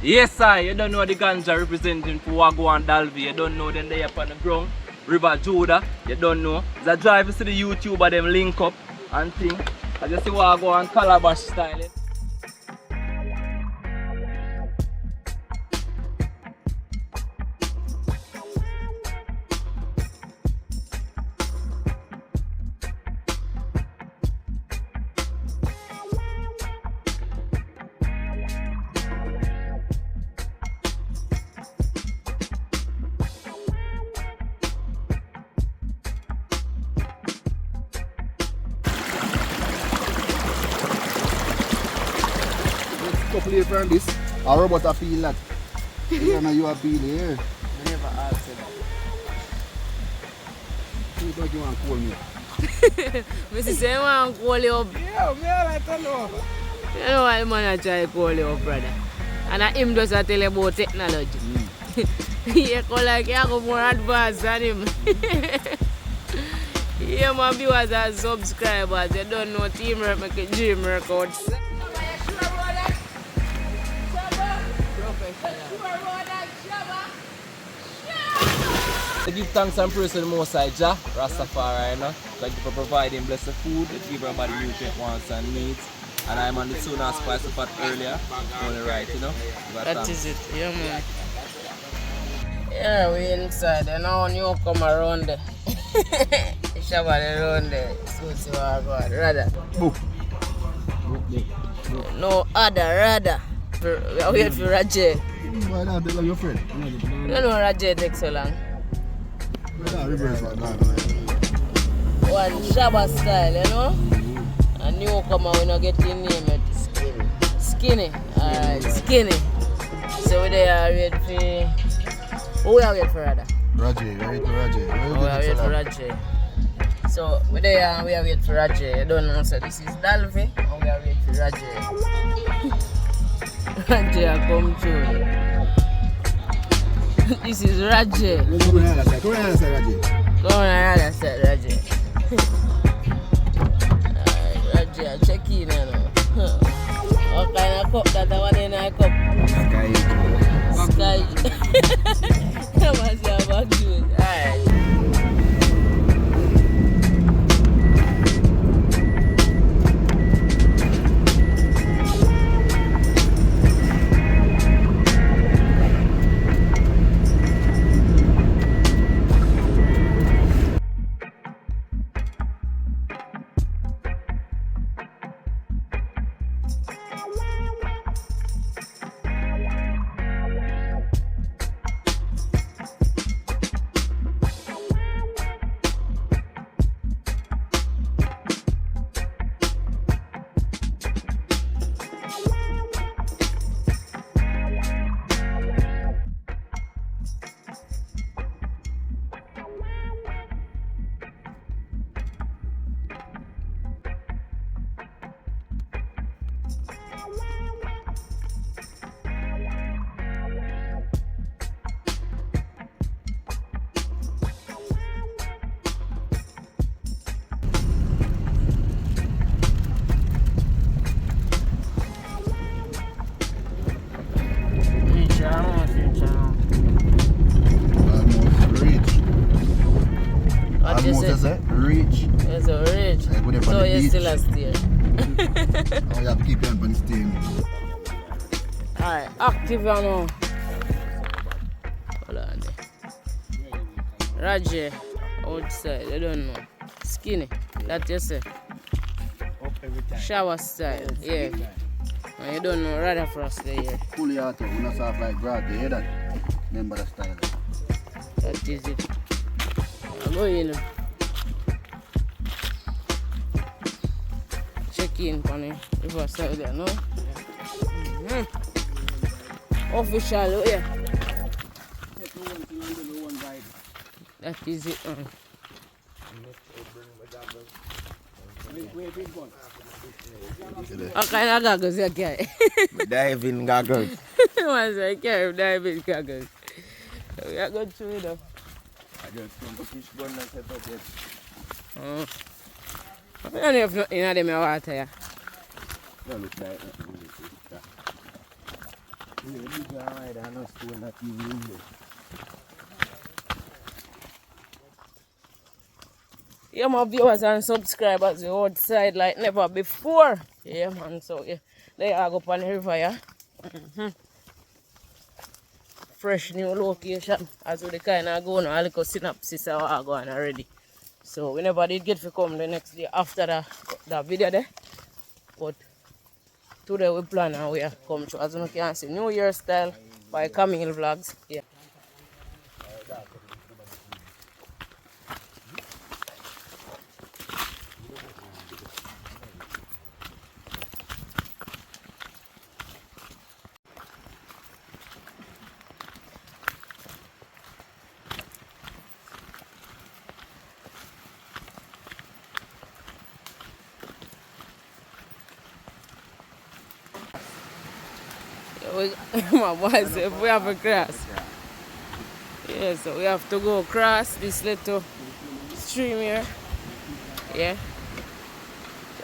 Yes, sir. You don't know the ganja representing for Wagwan Dalby. You don't know them they up on the ground. River Judah. You don't know. The drive to the YouTuber them link up and thing. I just see Wagwan Calabash style. Play from this, a robot a feel that. You know you a feel here. I never asked that. You think you want to call me? Mr. say you want to call you up. Yeah, me I like to know. You know why the man try to call you up, brother. And him just tell you about technology. He call like you go more advanced than him. Yeah, my viewers and subscribers, you don't know teamwork make a dream records. I give thanks and praise to the Most High Jah, Rastafari, you know. Thank you for providing blessed food, to give everybody nutrient wants and needs. And I'm on the tuna spice pot earlier. Only right, you know. That is it, yeah man. Yeah, we inside, you know, when you come around there. Shabba around there, so see what I got, rather. No other, rather. We are waiting for Rajay. Why not tell your friend? You know Rajay takes so long. One Shabba style, you know? A newcomer, we not get in name it. Skinny. Alright, Skinny. So we are ready for... Who we are waiting for, rather? Rajay, right to Rajay. We are waiting for Rajay. So we are waiting for Rajay. You don't know, so this is Dalvey, and we are waiting for Rajay. Rajay come through. This is Rajay. Come on the other side, Rajay. Come on the other side, Rajay. Alright, Rajay, check in now. What kind of cup that I want in a cup? Sky. Come on, see about juice. Alright. Reach. It's a reach. So you're still a steer. Oh, you have to keep your hand on the steering. Alright, active now. Hold on there. Rajay, outside, I don't know. Skinny, that you say. Shower style, yeah. And you don't know, rather for us there, yeah. Fully auto, we not soft like Brad, you hear that? Remember the style. That is it. I go in. Check in on the river side there, no? Official, yeah. That is it. What kind of goggles you carry? Diving goggles. Once I carry diving goggles. We are going through it. I just come to fish gun and set up yet. I don't have nothing in them water. Yeah. That looks like Yeah, my viewers and subscribers, we outside like never before. Yeah, man. So yeah, they are up on the river, yeah. Fresh new location. As we kind of go now, a little synopsis of what going already. So we never did get to come the next day after that video there. But today we plan and we are come to, as you can see, New Year style by Camille Vlogs. Yeah. My boy said we have a cross. Yeah, so we have to go across this little stream here. Yeah.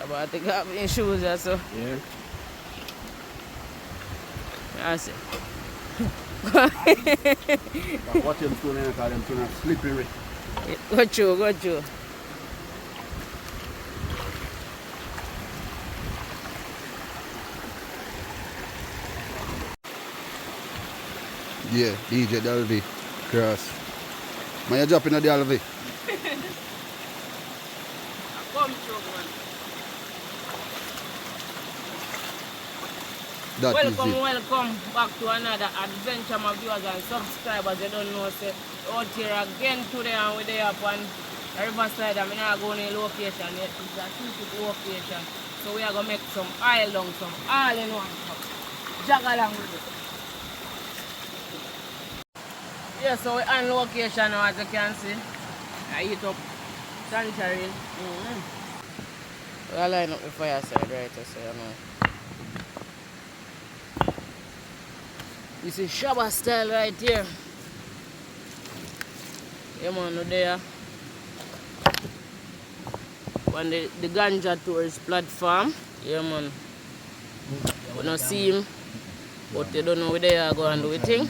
About to get my shoes or so. Yeah. That's it. Watch them stone and call them stone slippery. Go through, go through. Yeah, DJ Dalvey cross. Man, you drop in the Dalvey. Come through, man. That Welcome, is it. welcome back to another adventure, my viewers and subscribers. You don't know, say, out here again today and we're there upon the riverside. I'm not going to location yet. It's a specific location. So we are going to make some oil down, some all in one cup. Jog along with it. Yeah, so we're on location now, as you can see. I eat up tangerine. We'll line up the fireside right so you know. This is Shabba style right here. Yeah, man, there. On the Ganja Tours platform. Yeah, man. We don't see him, but you don't know where they are going to do it thing.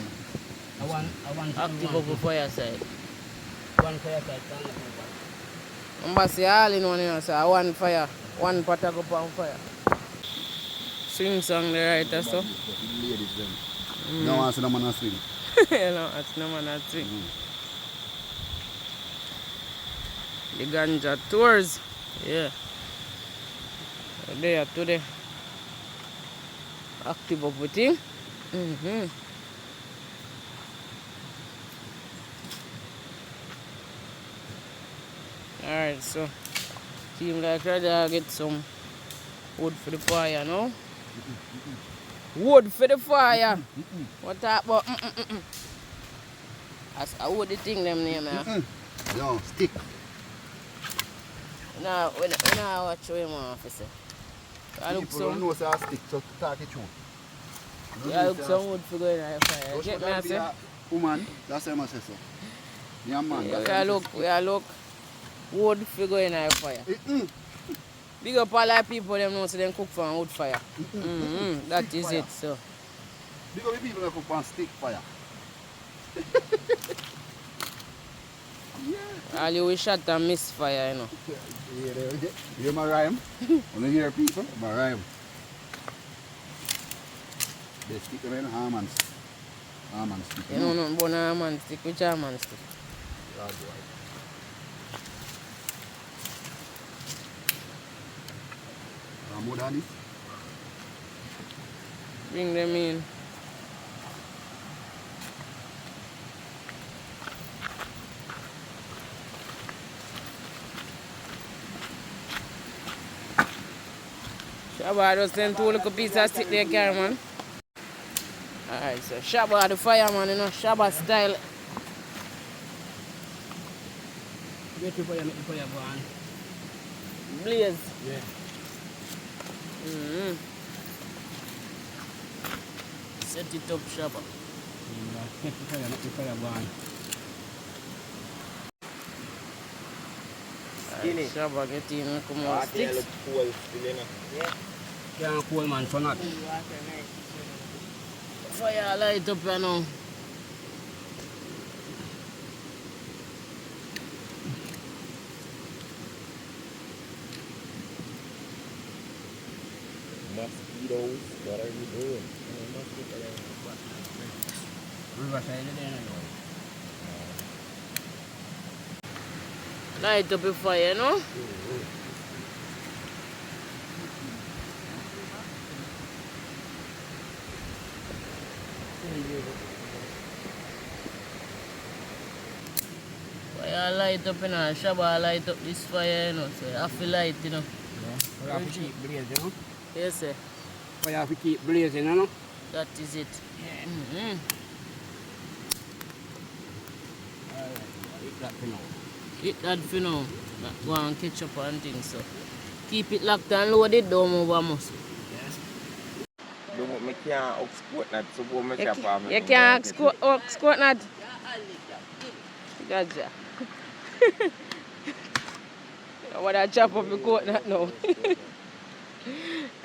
Active up the fireside. One fireside. I'm say all in one here, so one fire, one pot go on fire. Swing song the right so. No one said no man swing. No, that's no man swing. The Ganja Tours. Yeah. There today. Active up the thing. Alright, so seems like I'll get some wood for the fire now. Wood for the fire. What that about? That's a woody thing them name now. No, stick. Now when I watch him officer. I look People don't some know say a stick, so talk it through. I look some wood for going on the fire. Get me I say? Woman, that's what I say so. Yeah man. We are look wood for going on the fire. Big up all the people them know so them cook for wood fire. That is it so. Big up the people that cook on stick fire. All you shot and miss fire, you know. You hear my rhyme? When you hear people, my rhyme. They stick them in arm and stick. You know nothing about arm and stick, which arm and stick? Yeah, boy. More than this? Bring them in. Shabba just send two little pieces of stick there, carry man. Alright, so Shabba the fireman, you know, Shabba style. Wait for you, make the fire go on. Blaze. Yeah. Set it up, Shabba. Make the fire go on. Alright, Shabba get in, come on, sticks. Yeah. Can't cool man, so not. Fire light up here now. Mosquitoes, what are you doing? Riverside there now. Light up the fire, no? Fire light up, you know. Shabba light up this fire, you know. So you have to light, you know. Fire have to keep blazing, you know. Yes, sir. Fire have to keep blazing, you know. That is it. Yeah. Mm-hmm. Alright, hit that for now. Hit that for now. Go and catch up and things, so. Keep it locked and loaded, don't move a muscle. I can't export that, so we'll make a farm. You can't squirt that. Gotcha. I want to chop up the coconut now.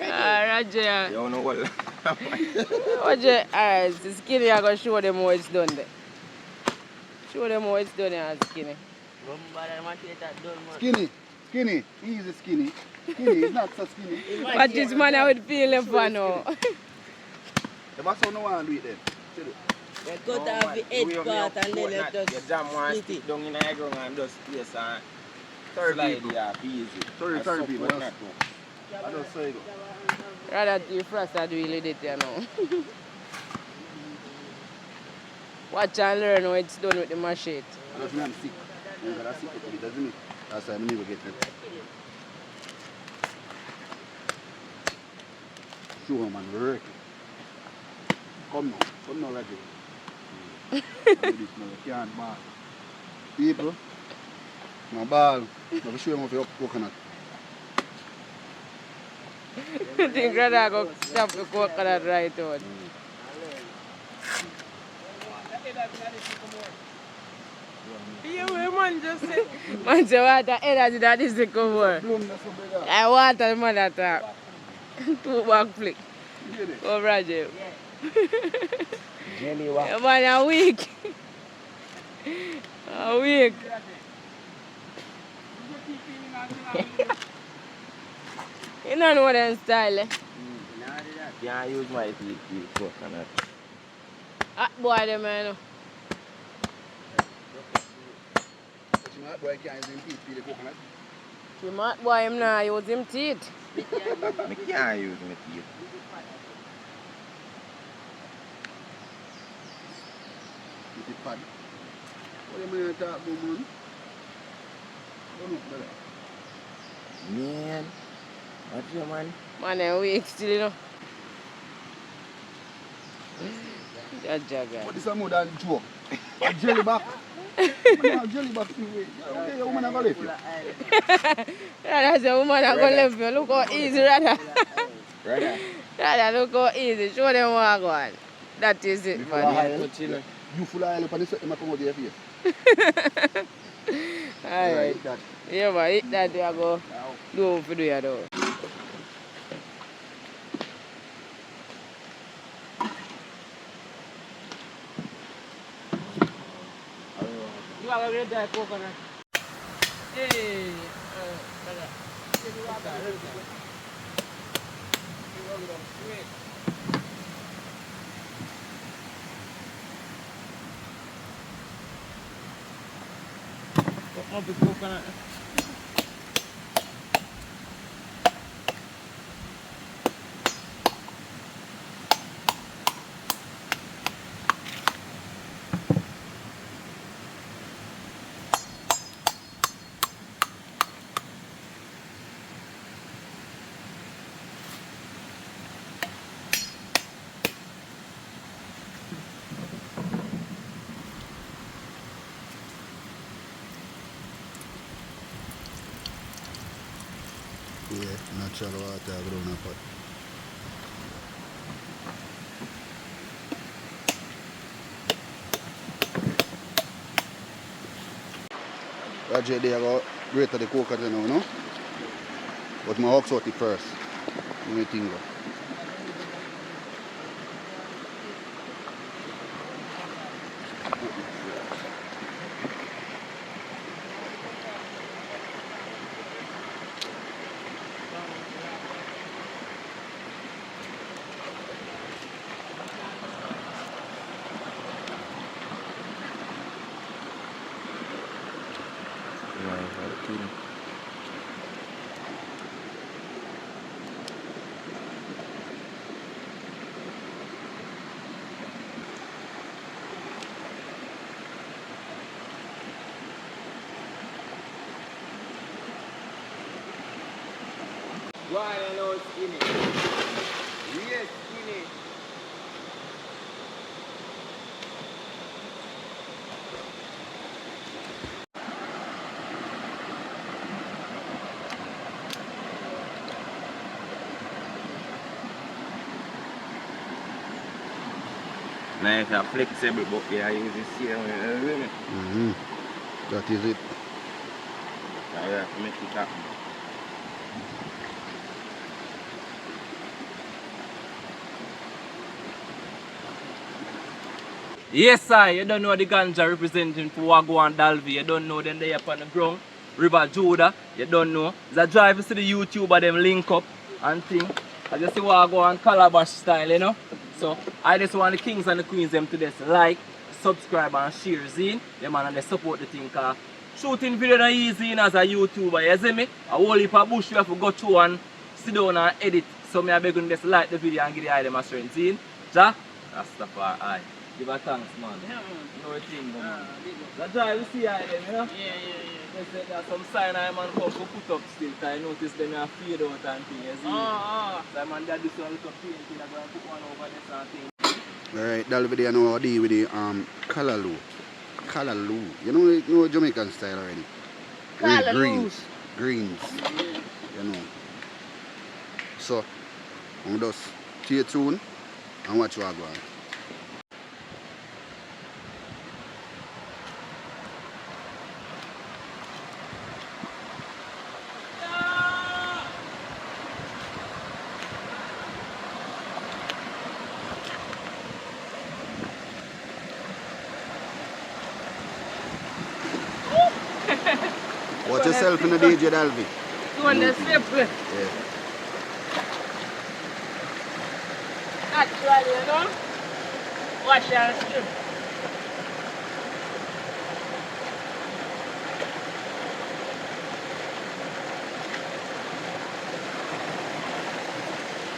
Roger. You don't know what? Roger, alright, the skinny, I'm going to show them how it's done there. Show them how it's done there, skinny. Skinny, easy skinny. Skinny, it's not so skinny. But this man I would feel him for now. The boss don't want to do it then. We cut off the edge part and then let us You jam one split stick it. down in the ground and just place and 30 slide people. it up easy. 30 people. That's I just say it. Rather you first I do it you know. Watch and learn how it's done with the machete. I just mean I'm sick. I'm going to sick with it, doesn't it? That's why I never get it. Show him and work it. Come now, Reggie. Do this now, you can't ball. People, my ball, I will show him how to coconut. I think rather go chop the coconut right out. Yeah, man just say. Man say water energy that is the cover. I water man that two back flick. Oh, Roger. Jelly what? Yeah, man, a week. A week. You don't know them style, eh? Can't use my teeth to coconut. Hot boy, them, man. Smart boy can't even peel the coconut. Smart boy, him now use him teeth. I can't use my teeth. With the pad. What do you mean talk about, man? Don't know, brother. Man, what's your man? Man, a week still, you know. Jaga. What is some more than joke? A jelly back. A jelly back. Okay, your woman have left you. That's a woman that go left you. Look how easy, rather. Brother. Rather, look how easy. Show them what I want. That is it, man. You full of oil, and you come out your face. Alright. That. Yeah, but eat that, you go do for you, though. You have a great day, coconut. Hey, up the coconut. Yeah, natural water grown up. Roger, they go grate the coconut now, no? But my hawks out it first. Let me think. Why I know skinny? Yes, skinny. Nice and flexible, but yeah, use the same way. That is it. Yeah, make it happen. Yes, sir. You don't know the ganja representing for Wagwan Dalvi. You don't know them they up on the ground. River Judah. You don't know. The drive to see the YouTuber them link up and thing. I just see Wagwan Calabash style, you know. So I just want the kings and the queens them to just like, subscribe and share zine. Them and they support the thing. Cause shooting video not easy as a YouTuber, you see me? A whole heap of bush you have to go through and sit down and edit. So me I beg you just like the video and give the eye them a strength zine. Ja? That's the part I. Give a thanks, man. Yeah, man. No thing, man. That's why we see them, you know? They said there's some sign I man come to put up still. I notice them are fade out and thing, you see? So man, they do some little painting. I'm going to put one over this and thing. Alright, that video I know how to deal with the Kalaloo. Kalaloo. You know Jamaican style already. Kalaloo. Greens. You know. So, I'm just stay tuned and watch what I go on. Watch yourself in the DJ Dalvi. Doing the simple. Yeah. Actually, you know, wash your strip.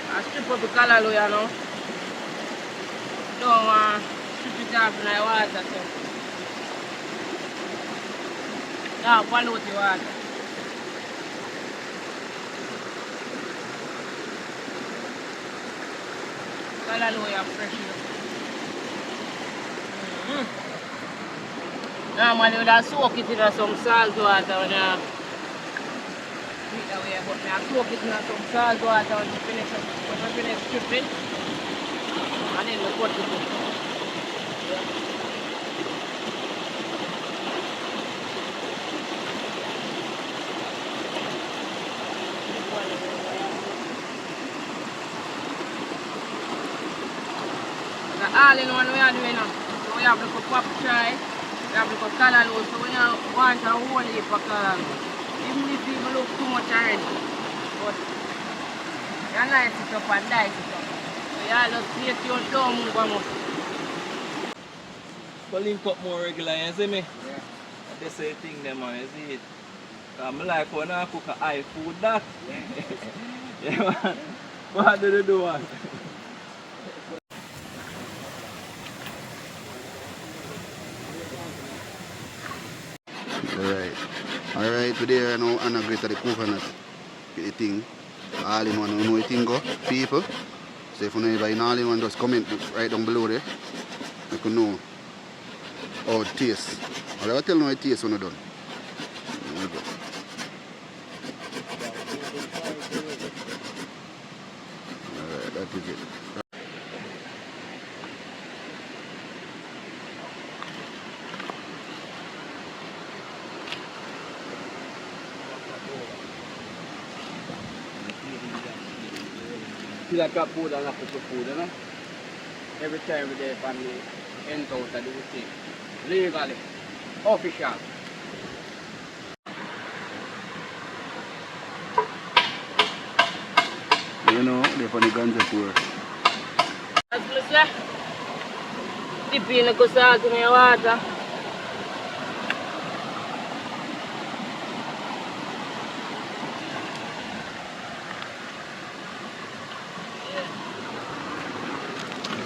I strip up the color, you know. Don't want strip it off in the water. So. Now, pollute the water. Hallelujah, fresh. Normally, you would soak it in some salt water when you heat that way, but I soak it in some salt water when you finish stripping, and then we cut it in. All in one we are doing now. So we have the pop try, we have the color load, so we want a whole heap of color. Even if people look too much already. But you nice it up and dice it up. So you all just stay tuned, don't move on much. Go link up more regular, you see me? Yeah. That's the thing them man, you see it? I like when I cook a high food that. Yeah man. What do they do man? Alright, today I know Anna great at the coconut. Get the thing. All in one, you know the thing go, people. So if you know anybody in all in one, just comment right down below there. You can know how it tastes. I will tell you how it tastes when you're done. There we go. Alright, that is it. Feel like a food and a cook food, you know? Every time we there, family ends out and do the thing. Legally. Official. You know, they're for the ganja pour. As I say, dip in the salt in your water.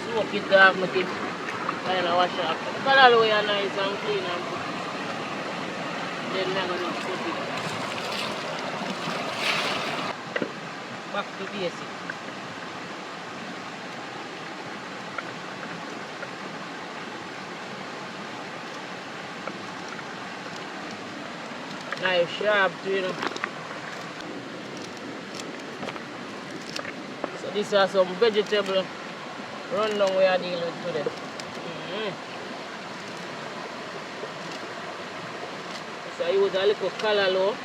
Soak it off, make it kind of wash off. The color way are nice and clean and good. Then I'm going to put it back to basic. Nice sharp too, you know. So these are some vegetable rundown we are dealing with today. So I use a little callaloo,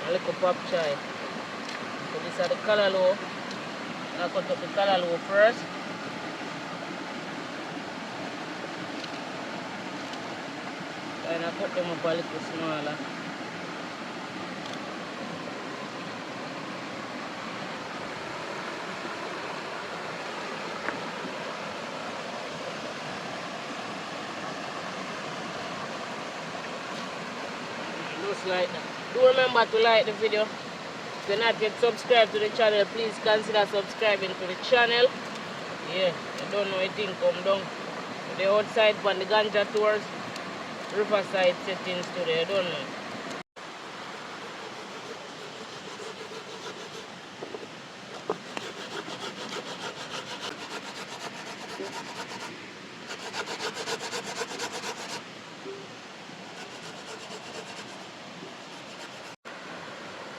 a little pop chai. So these are the callaloo. I cut up the callaloo first. And I cut them up a little smaller. Just like that. Do remember to like the video. If you're not yet subscribed to the channel, please consider subscribing to the channel. Yeah, you don't know anything come down. The outside on the ganja tours, riverside settings today, I don't know.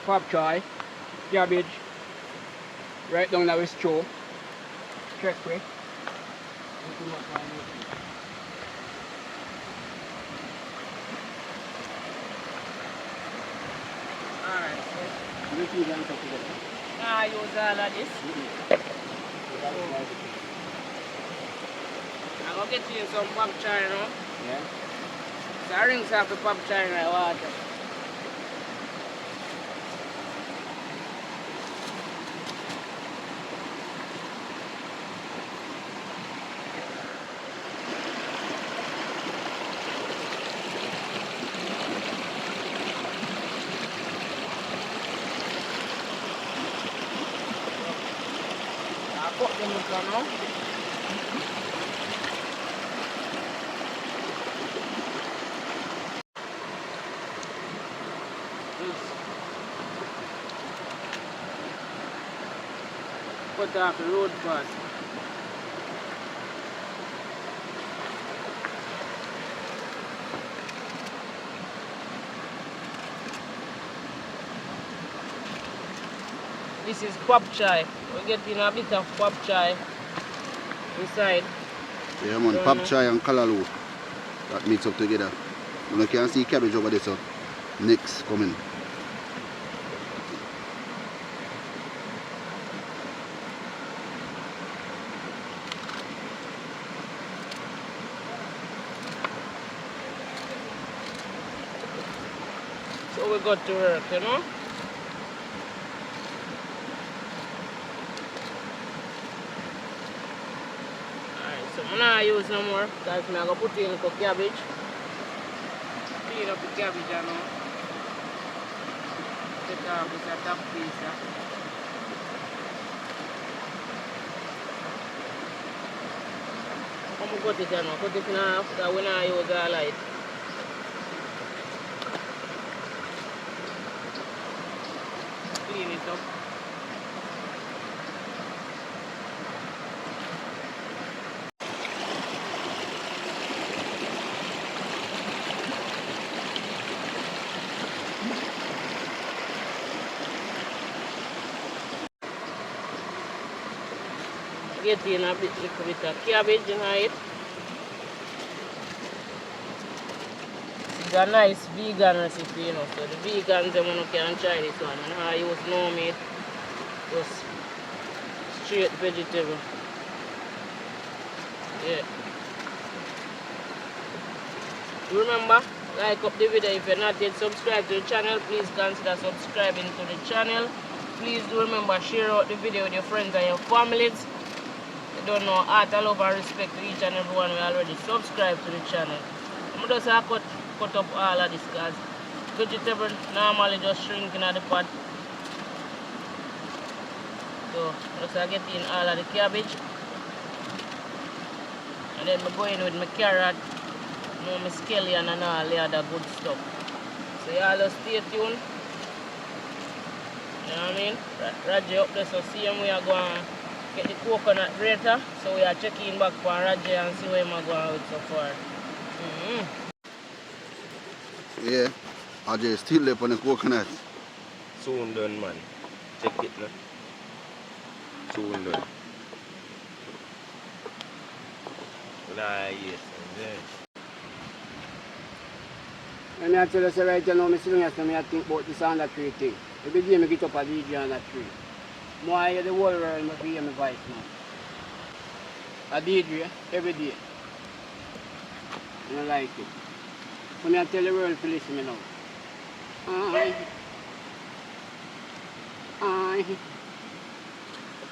Pop chai, cabbage, right down that straw, check free. Alright, so Yeah. I use all of this. I'm going to get you some pop chai now. So I rinse off the pop chai in the water. Put them in now. Put off the road first. This is pop chai. We're getting a bit of pop chai inside. Yeah man, pop chai and callaloo. That mix up together. You can see cabbage over there, so next coming. So we got to work, you know. So I'm not use no more because I'm going to put in the cabbage. Clean up the cabbage now. Take off this top piece. I'm going to cut it now. Cut it in half because we not use all of it. Clean it up. Get in a little bit of cabbage in it. It's a nice vegan recipe, you know, so the vegans can try this one. And I use no meat, just straight vegetable. Yeah. Remember, like up the video. If you're not yet subscribed to the channel, please consider subscribing to the channel. Please do remember, share out the video with your friends and your families. You don't know, heart, love and respect to each and everyone who already subscribed to the channel. I'm just cut up all of this because vegetable normally just shrinking at the pot. So just get in all of the cabbage. And then I go in with my carrot, my scallion and all the other good stuff. So y'all just stay tuned. You know what I mean? Raji up there, so see him we are going to get the coconut grater. So we are checking back for Raji and see where I'm going with so far. Yeah, I just still left on the coconut. Soon done, man. Check it now. Soon done. Yes, And I tell you, so right now, I think about this and that tree thing. Every day I get up a DJ on that tree. More I hear the whole world, I hear my voice now. A DJ, every day. And I like it. When I tell the world to listen to me now.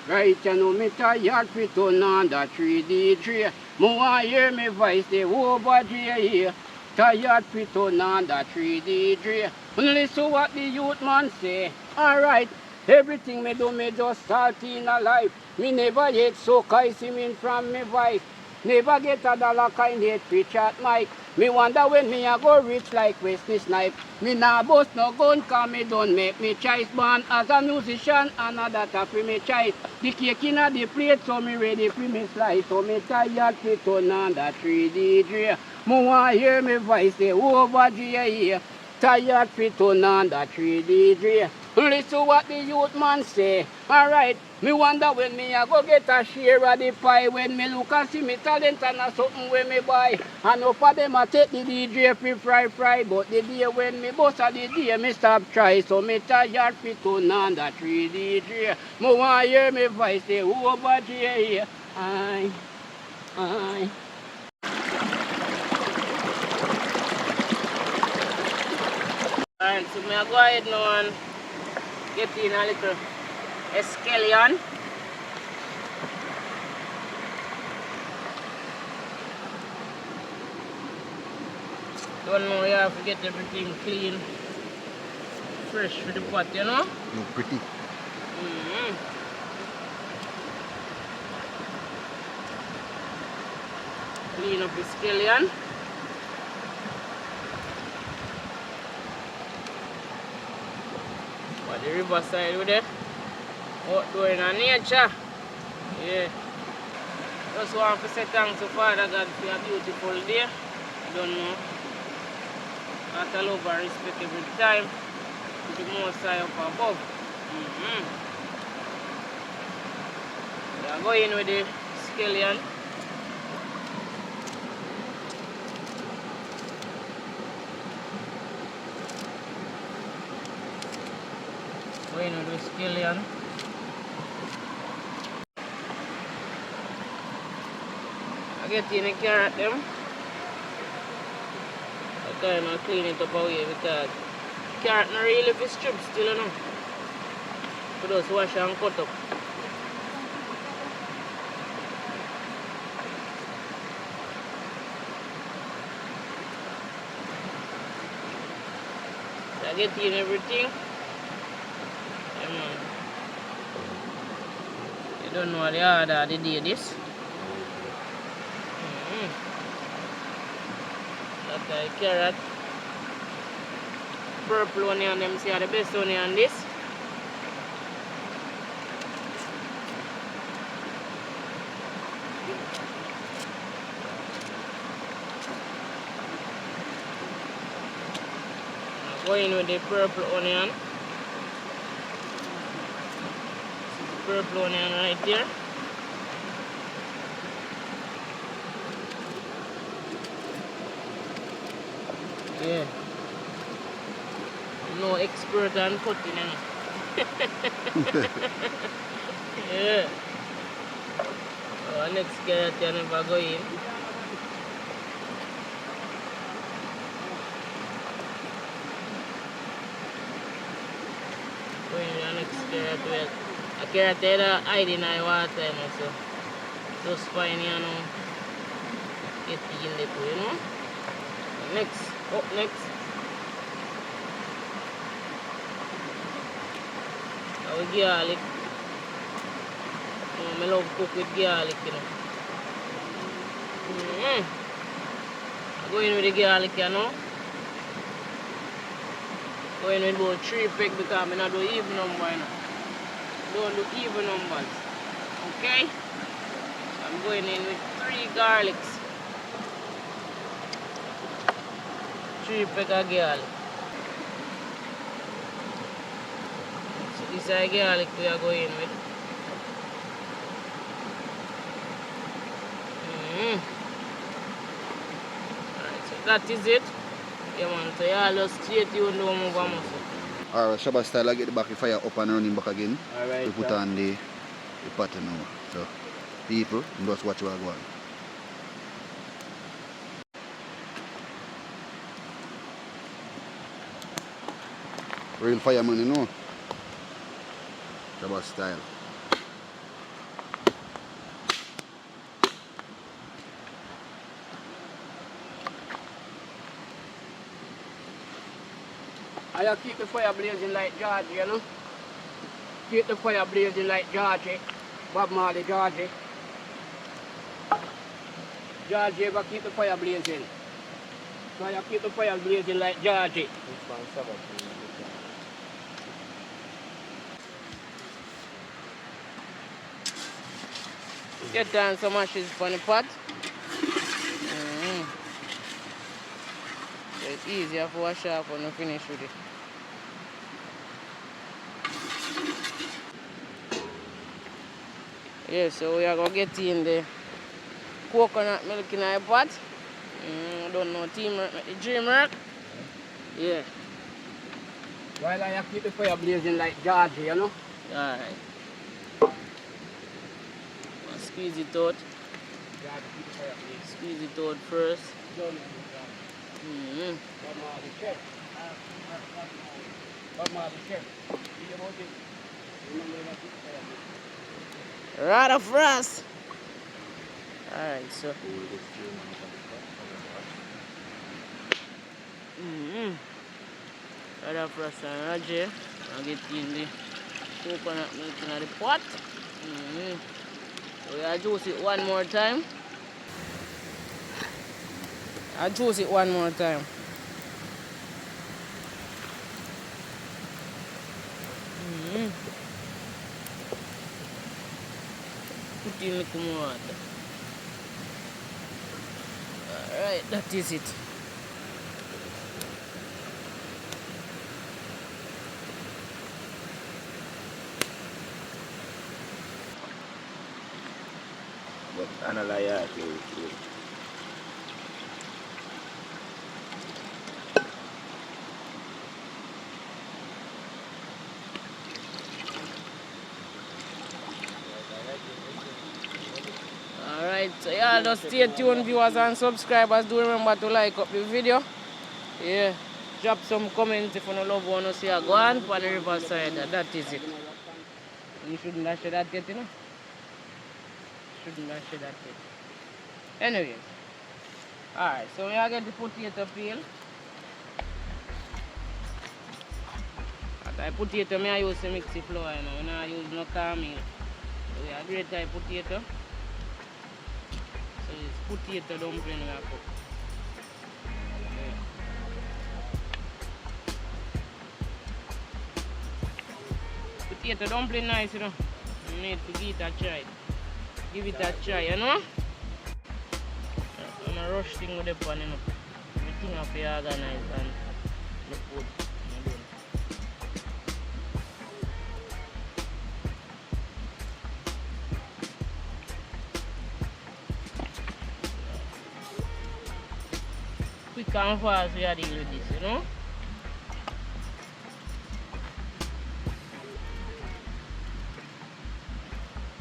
Right, you know me tired to turn on that 3D tree. More hear me voice, the whole body here. Tired to turn on that 3D tree. Listen what the youth man say. Alright, everything me do, me just start in a life. Me never yet so swimming from me voice. Never get a dollar kind hate preach at mic. Me wonder when me a go rich like Wesley Snipe. Me nah boast no gun cause me don't make me choice. Born as a musician and a that for me choice. The cake inna the plate so me ready for me slice. So me tired to turn on that 3D tray. Me want hear me voice say over here. Tired to turn on that 3D tray. Listen what the youth man say. Alright, me wonder when me a go get a share of the pie. When me look and see me talent and a something when me buy. And up of them a take the DJ fry. But the day when me bust a the day me stop try. So me tired to turn on that 3D tray. Me want hear me voice say over here. Aye. Alright, so me go ahead now and get in a little scallion. Don't know, you have to get everything clean, fresh for the pot, you know? Look pretty. Clean up the scallion. But the riverside with it, outdoor in nature. Yeah. Just want to say thanks to Father God for a beautiful day. I don't know. I love and respect every time. To the most high up above. We are going with the scallion. Going with the scallion. I get in the carrot them. I kind of clean it up away because carrot not really be stripped still, you know. So just wash and cut up. So I get in everything. Yeah, man. You don't know the order they did this. That's the carrot. Purple onion, them see are the best onion this. I'm going with the purple onion. Purple onion right there. Yeah. No expert on cutting any. Yeah. So next carrot you never go in. carrot well. A carrot either hide in the water, you know, so just fine, you know. Get in the too, you know. Next, up next. Our garlic. I love cook with garlic, you know. I go in with the garlic, you know. Go in with about 3 peg because I don't do even number, you know. Don't do even numbers. Okay? I'm going in with 3 garlics. 3 peg of garlic. So this is the garlic we are going with. Alright, so that is it. Yeah man, so y'all just stay tuned, don't move a muscle. Alright, Shabba style, I get the back fire up and running back again. Alright, we put on the pattern now. So, people, just watch what I go on. Real fireman, you know. Shabba style. I keep the fire blazing like Georgie, you know. Keep the fire blazing like Georgie. Bob Marley, Georgie. Georgie ever keep the fire blazing. So I keep the fire blazing like Georgie. Get down some ashes on the pot. So it's easier for wash off when you finish with it. Yeah, so we are going to get in the coconut milk in our pot. I don't know, teamwork, the dream work. Yeah. While I keep the fire blazing like Georgie, you know. Alright. Squeeze it out. Squeeze it out first. Right of frost. Alright, so. Right of frost and Roger. I'll get in the coconut milk in the pot. So I juice it one more time. Juice it one more time. Put in little more water. Alright, that is it. But analyze it. Alright, so yeah, just stay tuned, viewers and subscribers. Do remember to like up the video. Yeah, drop some comments if you don't love one to see a go on for the riverside. That is it. You shouldn't have said that yet, you know. Shouldn't have said that yet. Anyways. Alright, so we are get the potato peel. At I potato, I use the mixy flour, you know. I use no cornmeal. So we are great type potato. So it's potato dumpling we are cook. Potato dumpling nice, you know. You need to give it a try. Give it a try, you know. I'm a rush thing with the pan, you know. Everything have to be organized and look good. Quick and fast we are dealing with this, you know.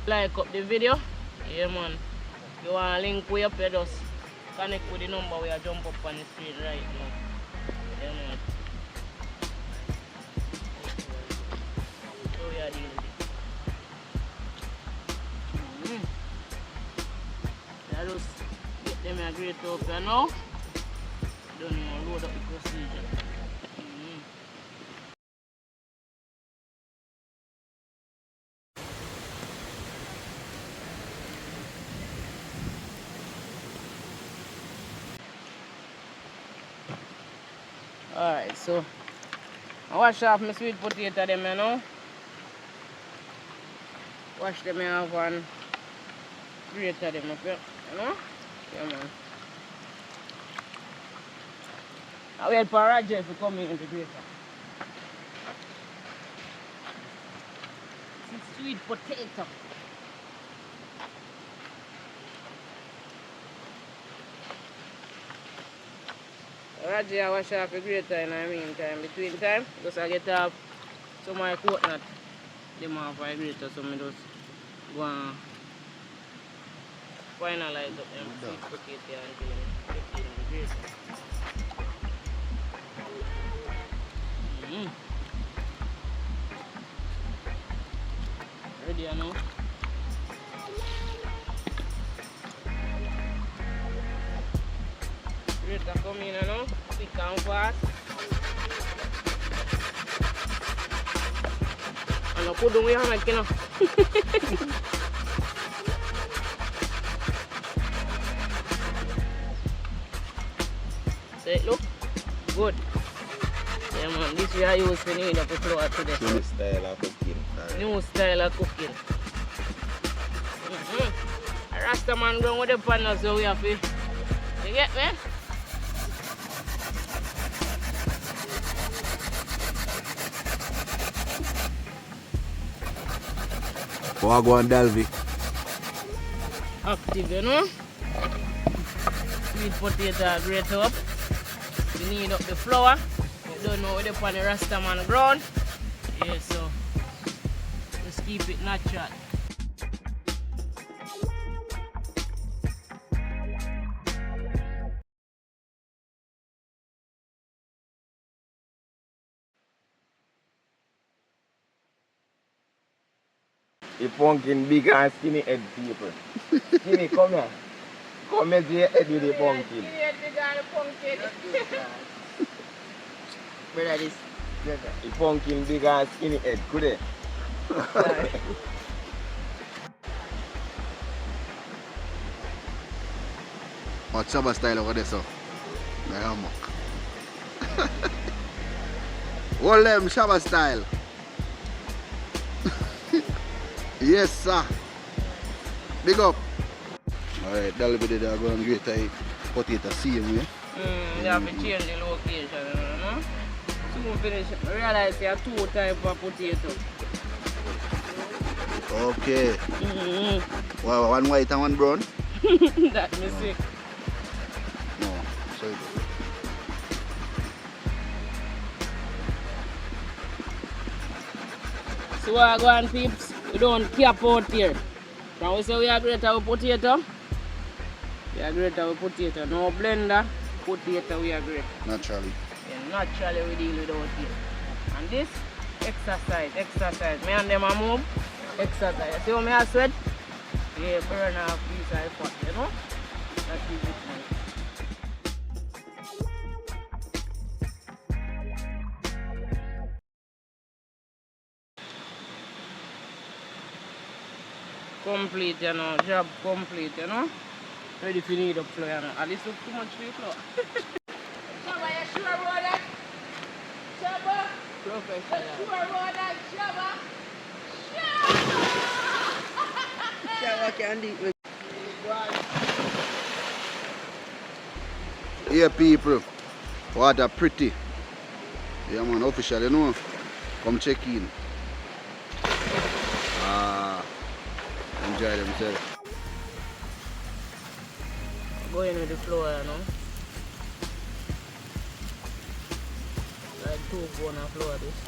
Like up the video. Yeah man. You want to link way up, you just connect with the number where you jump up on the screen right now. Yeah man. So we are I deal with it. I just get them a grate up here now. Don't know, load up the procedure. Alright, so I wash off my sweet potato them you know. Wash them off and grate them up here, you know? Yeah man. I wait for Roger to come in the grater. This is sweet potato. Roger I wash off the grater in the meantime. Between time, just I get off some of my coconut. Them off the grater, so I just go and finalize up them sweet potato until get in the grater. Ready now? Grater come in now, quick and fast. And I put them here like you know. Say look, good. Yeah man, this we are used to need up the flour today. New style of cooking. New style of cooking. A Rasta man going with the pan so we have to. You get me? Wagwan Dalvi. Active, you know? Sweet potato grate up. You need up the flour. You don't know where the pan the Rasta man ground. Yeah, so just keep it natural. The pumpkin big and skinny head people. Skinny, come here. Come here to your head with the pumpkin. Brother, this. The pumpkin big and skinny head, could it? What's Shabba style over there, so? I am mock. All them Shabba style. Yes, sir. Big up. Alright, that'll be the going to grate a potato same way. You have to change the location, you know? Soon finish, realize there are two types of potato. Okay. Wow, one white and one brown? That mistake. No, sorry. So what I go on peeps, we don't cap out here. Now we say we are grate our potato. We are grate our potato. No blender, potato we are grate. Naturally. Yeah, naturally we deal with out here. And this, exercise. Me and them a move, exercise. See how me a sweat? Yeah, burn off piece of fat, you know? That is it, man. Complete, you know, job complete, you know. Ready for need up flour, you know. At least look too much for your flour. Shabba, you sure about that? Shabba? Professional. You sure about that, Shabba? Shabba! Shabba can do it. Here people, water pretty. Yeah man, official, you know. Come check in. Enjoy themselves. Go in with the flour, you know. Like 2 pounds of flour this.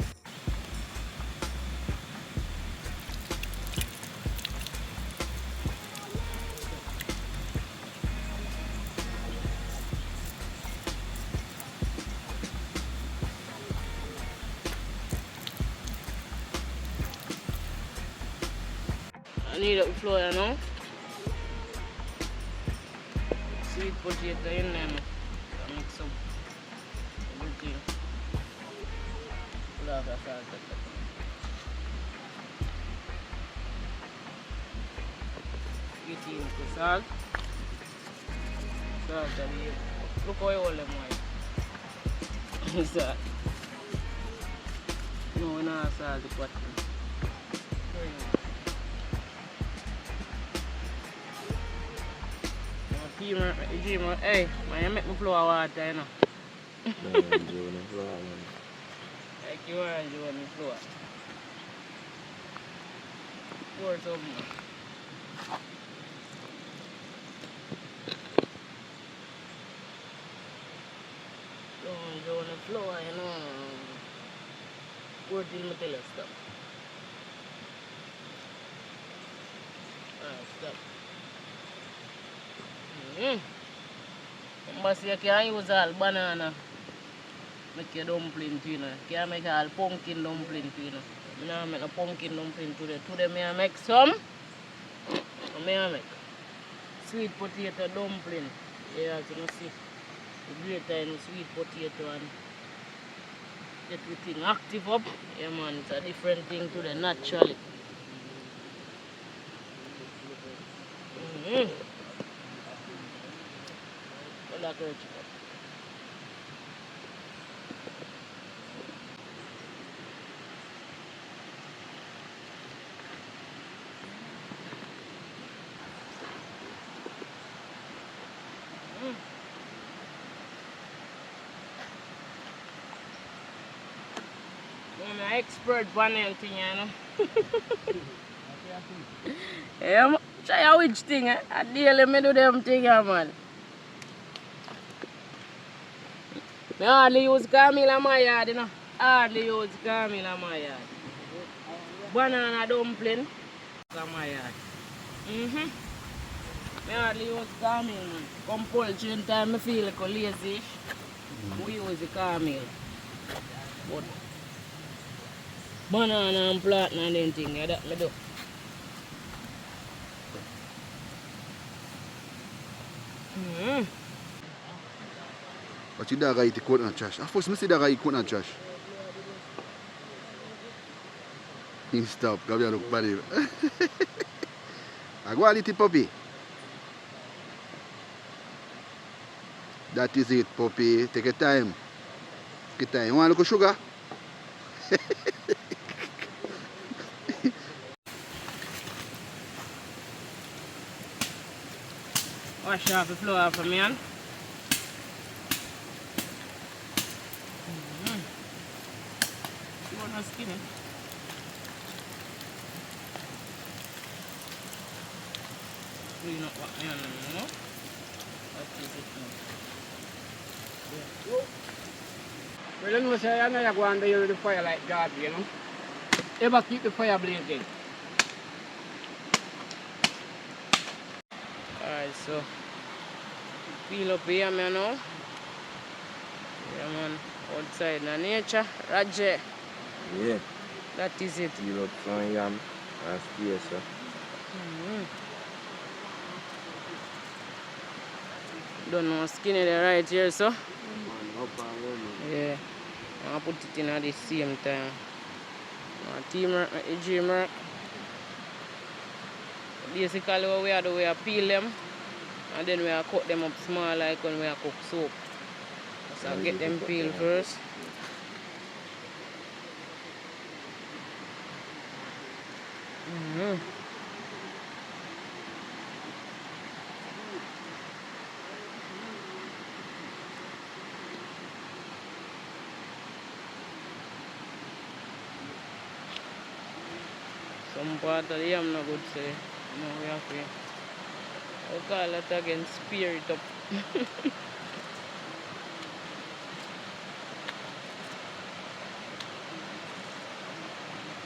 need up the flour, you know. Sweet potato in there, so mix up everything. Pull off the salt. Get in the salt. Salt and look how you hold them white. Salt. No, we're not salt the pot. Hey, man, make me flour water, you know. Like You want to join the flour. Pour some. Don't join the flour, you know. Pour till I tell you stop. Alright, stop. But you can't use all banana. Make your dumpling too, you know. You can't make all pumpkin dumpling too, you know. I don't make no pumpkin dumpling today. Today I make some. I make sweet potato dumpling. Yeah, as you can see. The greater in sweet potato and get everything active up. Yeah man, it's a different thing today, naturally. Well, that's great. I'm an expert on anything, you know. Yeah, try a which thing, eh? I daily do them thing, man. I hardly use Camille in my yard, you know. Hardly use Camille in my yard. Banana dumpling in my yard. I hardly use Camille, man. Compulsion time, I feel like a lazy. We use the Camille. But banana and plant and them thing, yeah, that I do. But your dog eat the coconut trash. At first I see dog eat coconut trash. He stop, come here look bad. I go and eat the puppy. That is it, puppy. Take your time. Take your time. You want a little sugar? Wash off the flour for me, man. You want no skin? Clean up what I know. That is it now. Well, you know, say, I know you go under here with the fire like God, you know. Ever keep the fire blazing. Alright, so peel up here, man, now. Yeah, man. Outside in the nature. Roger. Yeah. That is it. Peel up some yam and stay, so. Don't know skinny there right here, so. Man, up and running. Yeah. I'll put it in at the same time. Teamwork, dreamwork. Basically what we do, we peel them and then we cut them up small like when we cook soup. So I'll get them peeled first. Some part of the yam no good, say. No, we have to. I'll call it again, spear it up.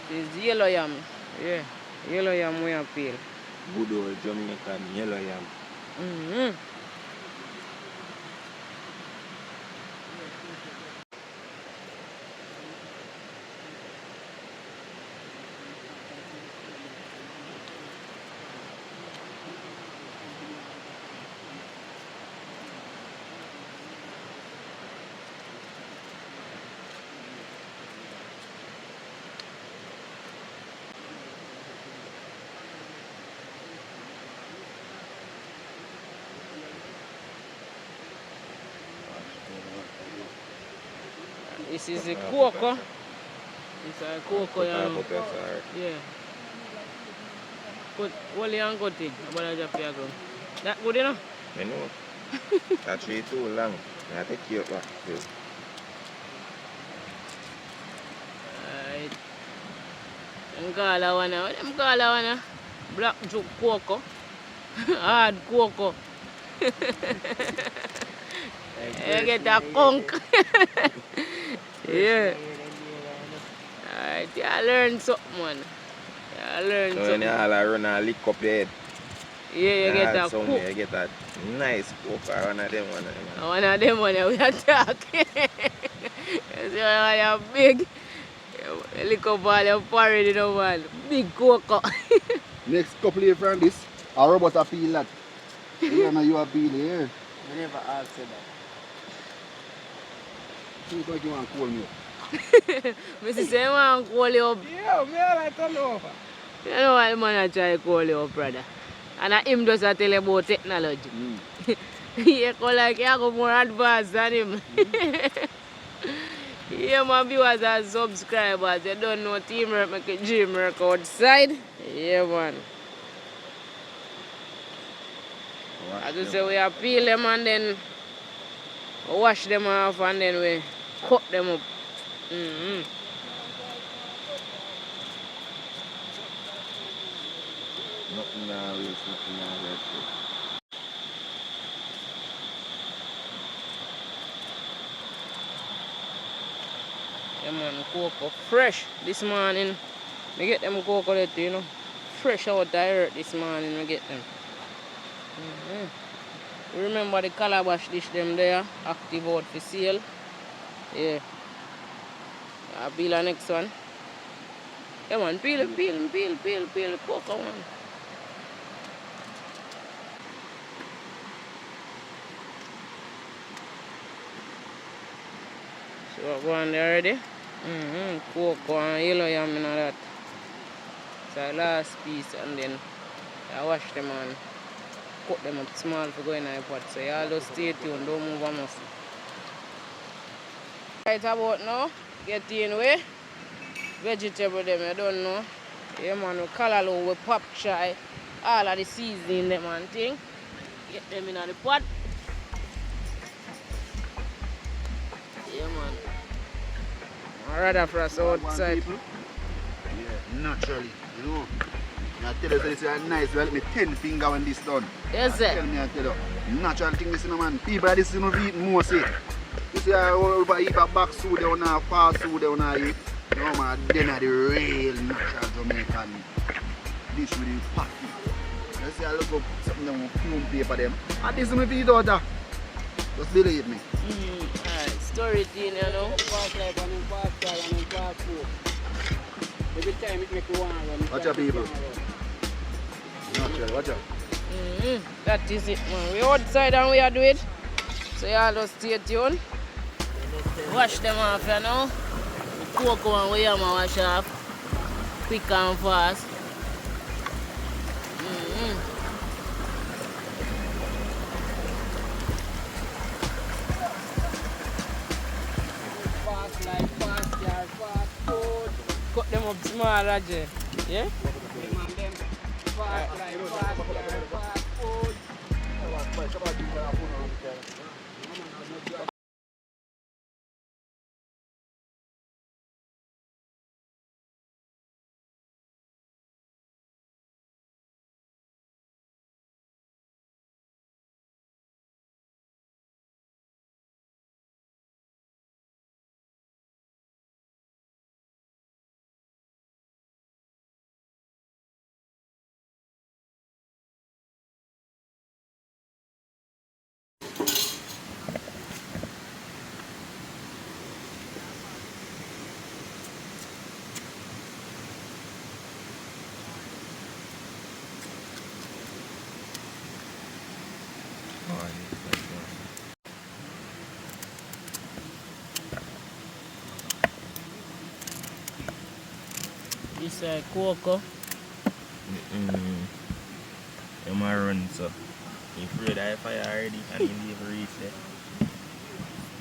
This is yellow yam. Yeah, yellow yam we have peel. Good old Jamaican yellow yam. This is the cocoa. This is cocoa. Yeah. Put only and cut it. About a few ago. That good enough? I know. That tree too long. I take you back. Alright. I'm call that one. Black juke cocoa. Hard cocoa. You get a conk. Yeah. Alright, you learn something, man. You learn So something. when you all run and lick up your head. Yeah, you get a cook. You get that nice cook or one of them one. One of them one we attack. You see how you're big. You lick up all your porridge, you know, man. Big cocoa. Next couple of from this, a robot a peel that. You know you a peel here. I never asked you that. Seems like you want to call me up. Mr. Say, man, call you up. Yeah, me I like to know. You know what the man try to call you up, brother. And him just tell you about technology. He call like you go more advanced than him. Yeah, my viewers and subscribers, you don't know teamwork make a dream work outside. Yeah, man. I just say we peel them and then wash them off and then we cut them up. Nothing now, nothing now. Yeah, man, cocoa fresh this morning. We get them cocoa, you know, fresh out the earth this morning. We get them. Remember the calabash dish them there, active out for sale. Yeah. I'll peel the next one. Yeah, man, peel the cocoa, man. So we're going there already. Cocoa and yellow yam and all that. So the last piece and then I wash them and cut them up small for going in the pot. So y'all just stay tuned, don't move on us. Right about now, get in way. Vegetable them, I don't know. Yeah, man, we callaloo, we pop chai, all of the seasoning them and thing. Get them in the pot. Yeah, man. I'd rather for us outside. Yeah, naturally, you know. I tell you, this is nice. Well, me 10 finger when this done. Yes, sir. Tell me, I tell you. Natural thing, this, you know, man. People are this, you know, eat more, say. You see, I eat a back food, they want to fast food, they want to eat. You know, man, then are the real natural Jamaican dish with the patty. You see, I look up something on fume paper them. And this is my feed out there. Just believe me. Alright, story thing, you know. Fast life and fast style and fast food. Every time it make you want to run. Watch out, people. Naturally, watch out. That is it, man. We outside and we are doing it. So y'all just stay tuned. Wash them off, you know. The cocoa and we have to wash off. Quick and fast. Fast life, fast car, fast food. Cut them up small, Roger. Yeah? Fast life, fast car, fast food. This is cocoa. You might run, so. You afraid I fire already and you never reach there.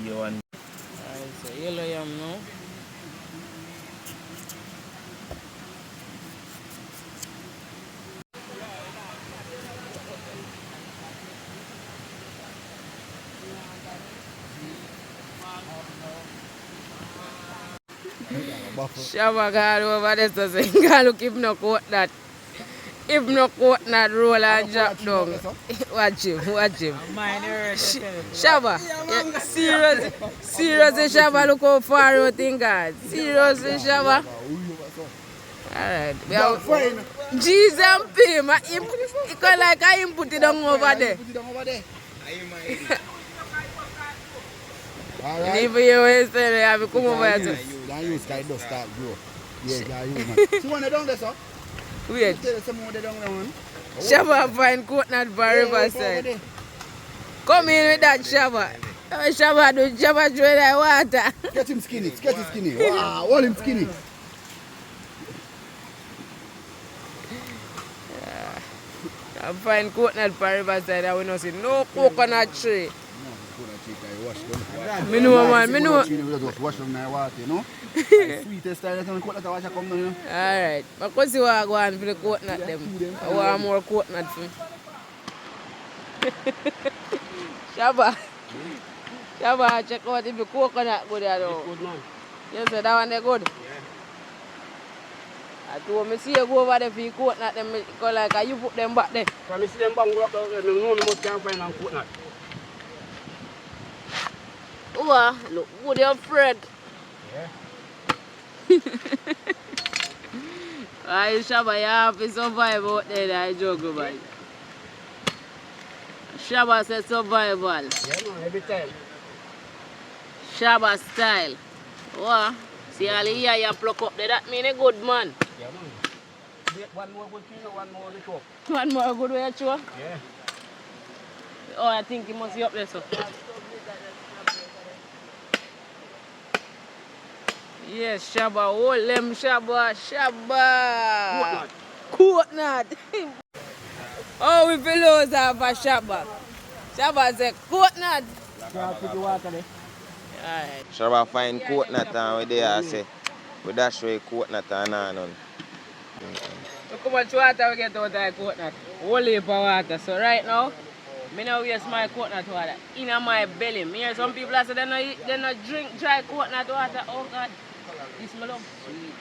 You want. Alright, so yellow yam Shabba got over there so he can't look if no coconut. If no coconut roll and drop down. Watch him. Shabba. Yeah, seriously, Shabba, look how far you think, God. Seriously, Shabba. Alright. We have G's and P. It's like I him put it down over there. Alright. If you always say I have to come over here. Don't use guy does start grow. Yeah, use man. See when they down there, sir? Wait. Tell some more they down there, man. Shabba find coconut by riverside. Come in with that Shabba. Shabba do Shabba throw that water. Get him skinny. Wow, hold him skinny. I find coconut by riverside. I will not see no coconut tree. Me know, man. Me know. Just wash them in the water, you know. Sweetest style, that's when coconut wash come down, you know. Alright. But because you want to go on for the coconut them. I want more coconut for me. Shabba. Shabba, check out if the coconut good or not. Good man. You say that one they good? I told me see you go over there for your coconut them because like you put them back there. When I see them bang up there, I know me must can't find a coconut. Oh, look good you're afraid. Yeah. Why Shabba, you have to survive out there, I joke about it. Shabba said survival. Yeah, man, every time. Shabba style. What? See all the ear you pluck up there, that mean a good man. Yeah, man. One more good thing, one more the chop. One more good way to show? Yeah. Oh, I think he must be up there, so. Yes, Shabba, hold them, Shabba. Coconut. Oh, we fellows have a Shabba. Shabba said coconut. Alright. Shabba find coconut and we there say, we dash away coconut and none. Look how much water we get out of the coconut. Whole heap of water. So right now, I don't waste my coconut water in my belly. Me hear some people say they don't drink dry coconut water. Oh God. This smell of sweet.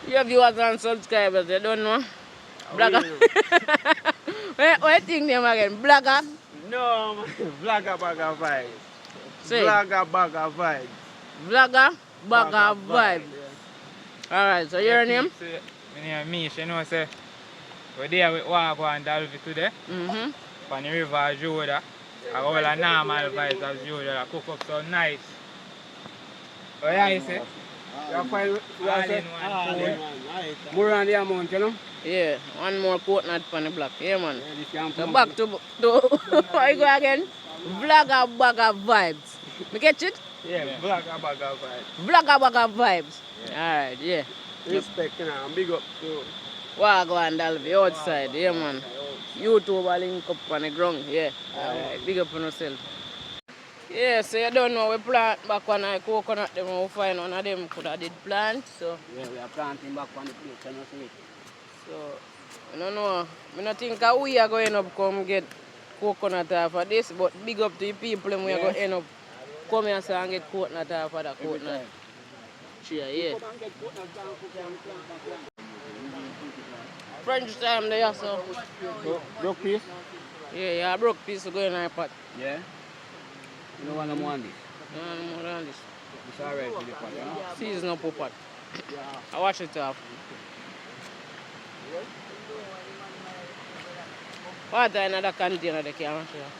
Your viewers and subscribers, they don't know. Blagger. What do you think them again? Blagger? No, man. Vlogger bagger vibes. Say. Vlogger bagger vibes. Vlogger, bagger vibe. Alright, so your name? My name is Mish, you know, say, we're there with Wago and Dalvi today. On the river Joda. I got all the normal vibes of Joda. Cook up so nice. What yeah, you say? You find All in one food. more on the amount, you know? Yeah, one more coconut on the block. Yeah, man. Yeah, this can't So come back to I go again. Vlogger bagger vibes. Me catch it? Yeah, vlogger bagger vibes. Vlogger bagger vibes. Alright, yeah. respect, you know, and big up to Wago and Dalvi outside, yeah man. YouTube link up on the ground, yeah. Alright, big up on yourself. Yeah, so you don't know we plant back on the coconut them we find one of them could have did plant, so yeah, we are planting back on the place, you know, see it. so I don't know. I don't think we are going up come get coconut off of this, but big up to the people and we are going to end up come here so and get coconut off of the coconut tree, yeah. French time there, so. Broke piece? Yeah, yeah, broke piece to go in our pot. Yeah. You don't want to more on this? No, more than this. It's alright for the pot, you know? Season up for pot. I wash it off. Water in another container they can wash it off.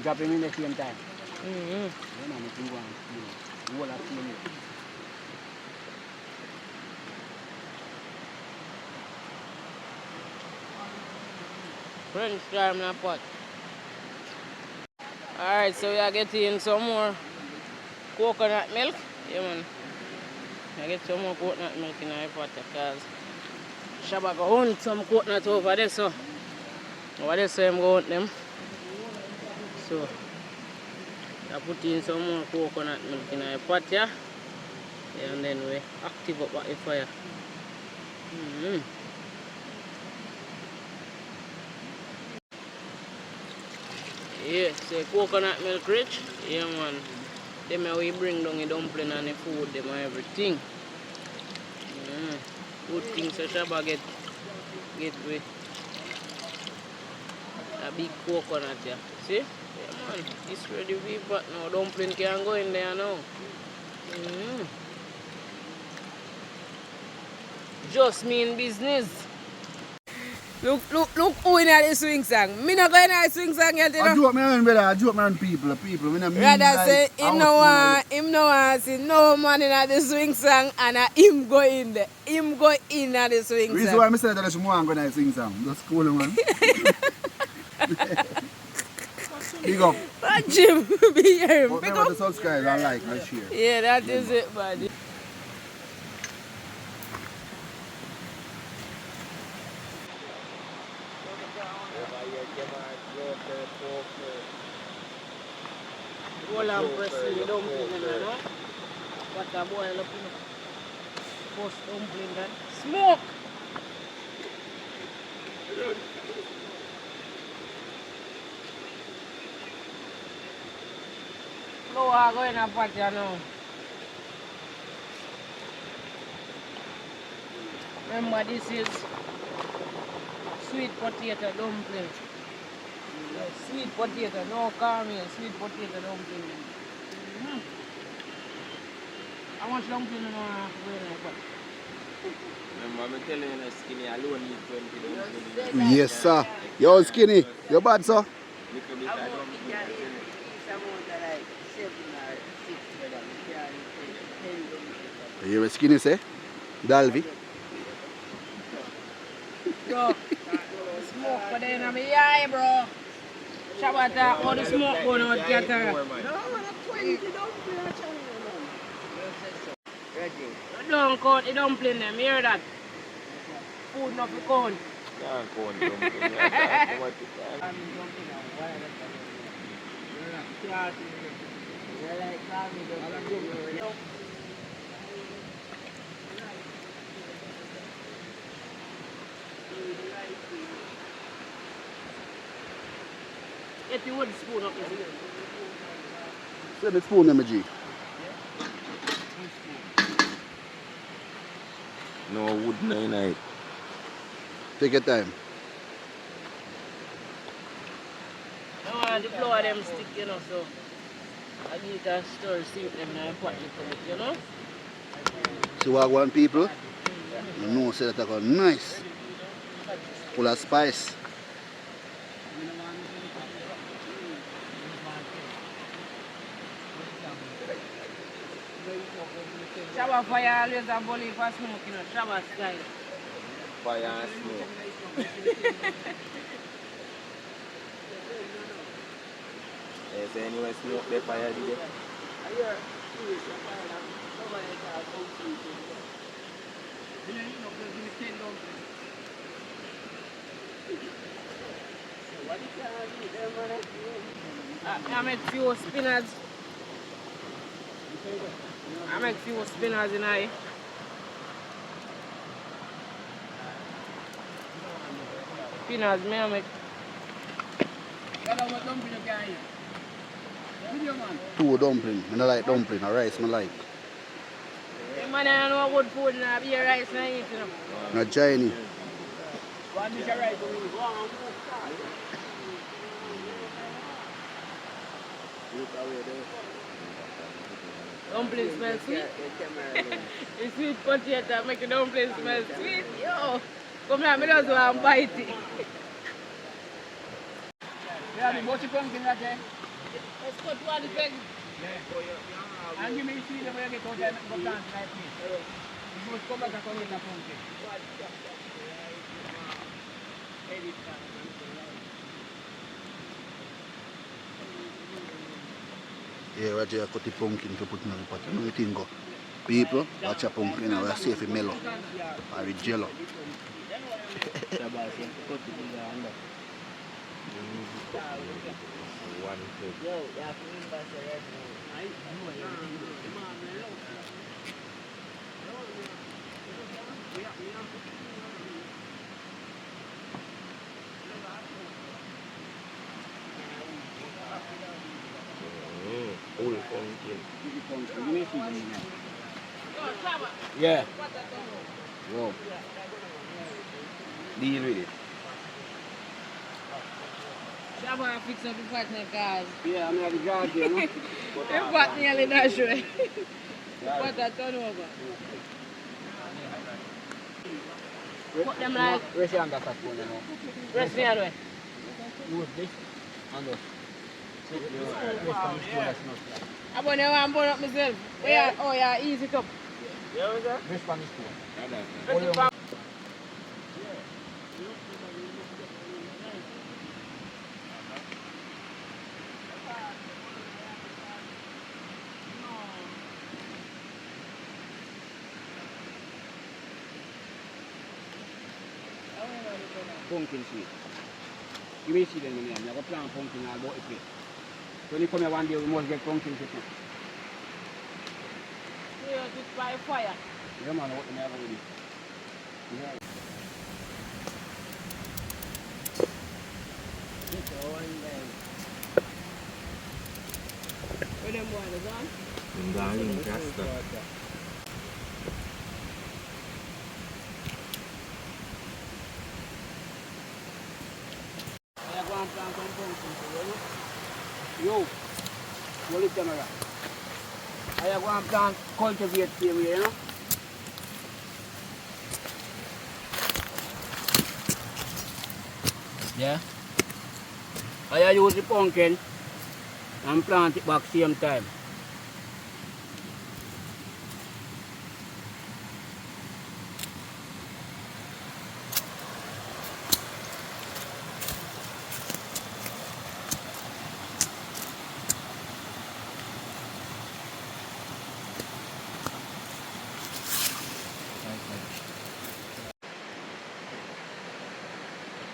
Drop him in the same time. Mm-hmm. Yeah, man, if you want, you know, whole of it. French time in a pot. Alright, so we are getting some more coconut milk. Yeah, man. I get some more coconut milk in our pot because Shabba go hunt some coconut over there, so over there, so I'm going to hunt them. So I put in some more coconut milk in our pot, yeah? And then we active up the fire. Yeah, say coconut milk rich. Yeah, man. Them we bring down the dumpling and the food, them and everything. Good things so Shabba get with a big coconut here. See? Yeah, man. It's ready to be but now dumpling can go in there now. Just me in business. Look who in the swing song. Me not going to the swing song yet, you know. I joke me around, brother. I joke me around people. Me not mean Rather like say him no want see no man in the swing song and him go in there. Him go in at the swing reason song. why I said that I should want to go and sing song. Just cool, man. Big up. But Jim, be here. Pick Remember to up. subscribe and like and share. Yeah, that is it, buddy. Roll and press the dumpling, you know. What a boil up, you know. Post dumpling then. Smoke! Flour go in a pot, you know. Remember, this is sweet potato dumpling. Sweet potato, no caramel, sweet potato dumpling. How much dumpling you want to go in a pot? Remember, I'm telling you, Skinny alone need 20 dumplings. Yes, sir. Yo, Skinny. You bad, sir? Little bit of dumpling. You hear what Skinny say? Dalvi. Bro, the smoke for the in my eye, bro. Shabata, all the smoke going out here. Don't count the dumpling them, hear that? Food not for count. Can't count dumpling. Get the wood spoon up here. Send the spoon, MG. No wood night. Take your time. No, the flour them stick, you know, so I need to stir, see if them in pot little bit, you know? See what I want, people? You know, say that I got nice. Full of spice. Shabba fire always a bully for smoke, you know, Shabba style. Fire and smoke. Yes, anyway, smoke the fire today. I make few spinners. I make few spinners in I. Spinners, me I make. Two dumpling. I don't like dumpling. A rice I like. Hey, man, I know good food and I be a rice and I eat, you know. Not Chinese. Dumpling smell sweet. The sweet potato make the dumpling smell sweet. Yo, come here, I just want to bite it. Yeah, the mochi pumpkin that day. Let's cut one peg. And you may see the way you get out there and go plant like me. You must come back and come in the pumpkin. Yeah, Roger, cut the pumpkin to put in the pot. You know the thing go. People, watch a pumpkin and we'll see if it mellow. Or it jello. Yeah. Wow. Deal with it. Shabba fix up the partner cars. Yeah, I'm at the job here, no? The pot nearly dash away. The pot a turn over. Put them like... Where's your under phone, you know? Rest me away. Use this. And this. Rest on the spoon, that's not flat. I want to burn up myself. Yeah. Oh, yeah, ease it up. Rest on the spoon. Rest it back. Pumpkin seed. You will see them in here. I'm going to plant pumpkin all about the place. When you come here one day, we must get pumpkin seed. Yeah, it's by fire. Yeah, man, what the hell with it? Yeah. Where them boys are? I'm going to Yo, hold the camera. I go and plant cultivate same way, you know? Yeah. I use the pumpkin and plant it back same time.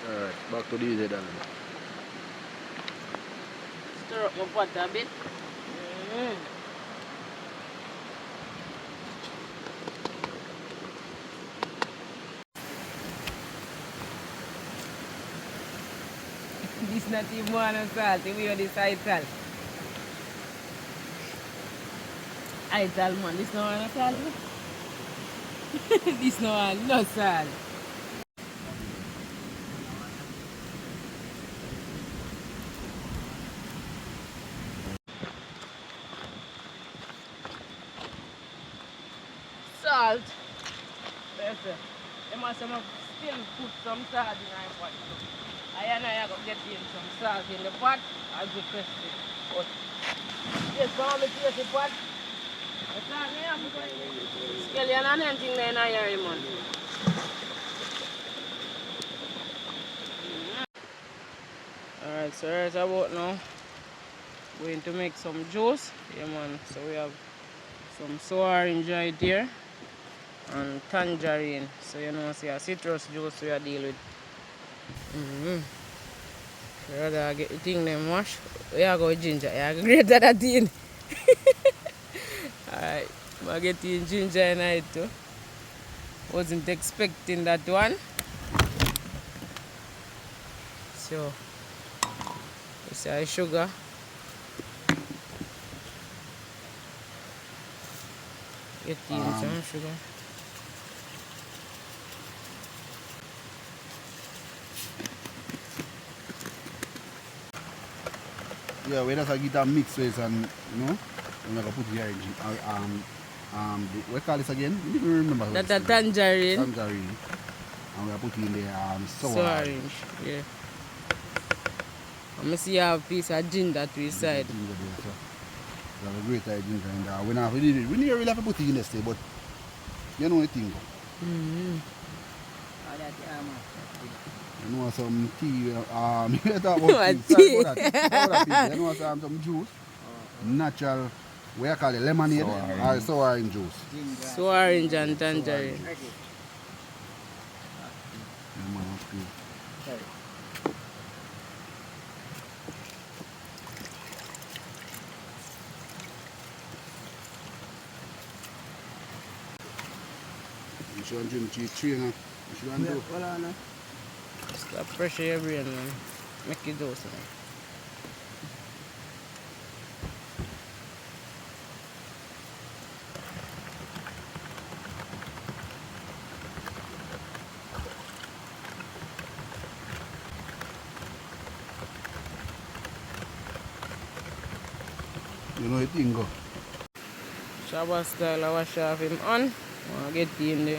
Alright, back to these then. Stir up my pot a bit. This not even one of salt, we are this ital. Ital man, this no one of salt. This no one, no salt. Salt. Better. You must have still put some salt in our pot. I am going to get in some salt in the pot as we press it. But yes, come to press the pot. Skeleton and anything there in here, man. Alright, so right about now, going to make some juice. Yeah, man. So we have some sour orange right here and tangerine. So you know, see a citrus juice we are dealing with. So I gotta get the thing them washed. We are going ginger. I go greater that thing. Alright, I'm getting ginger in it too. Wasn't expecting that one. So this is sugar. Getting some sugar. Yeah, when I get a mix with and you know, I'm gonna put here what call this again? I don't remember. That's a tangerine. Tangerine. And we're putting in the sour orange. Yeah. I'm see you have a piece of ginger to his side. Ginger there, so we have a great ginger in there. We need really have to put it in this day, but you know the thing. You know some tea, you talk about tea. You know some juice, natural, what you call it, lemonade or sour orange juice. Sour orange and tangerine. You should drink tea now. You should do. Stop pressure your brain, man. Make it do something. You know the thing go. Shabba style, I wash off him on. I get in the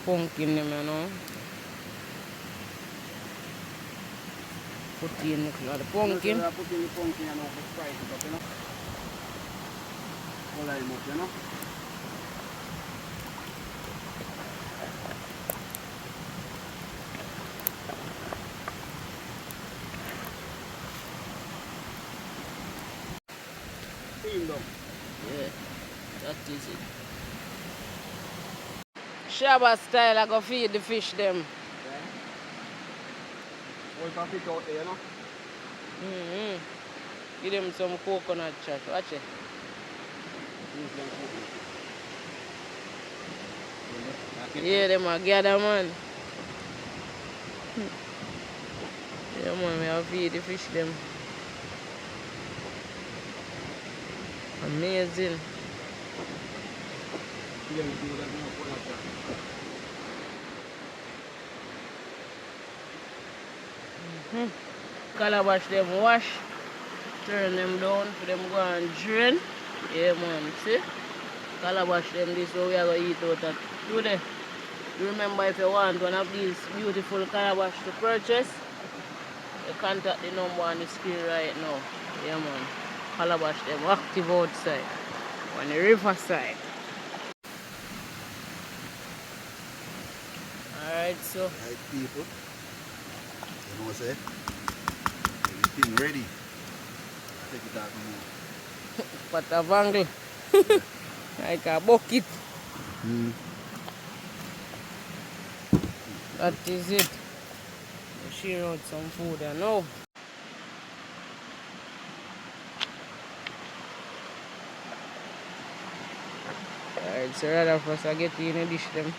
pumpkin, you know. Put in the pumpkin. Put in the pumpkin and over spice it up, you know. All him up, you know. Steam down. Yeah, that is it. Shabba style, I go feed the fish them. All can fit out there, you know. Give them some coconut chat. Watch it. Yeah, them a gather, man. Yeah, man, we have feed the fish them. Amazing. Calabash them wash, turn them down for them go and drain. Yeah, man, see? Calabash them this way we are going to eat out of today. You remember, if you want one of these beautiful calabash to purchase, you contact the number on the screen right now. Yeah, man. Calabash them active outside on the river side. Alright, so Right, people. You know what I say? Everything ready. I take it out now. what a vangle. Like a bucket. That is it. We share out some food and now. Alright, so rather for us to get in a dish them,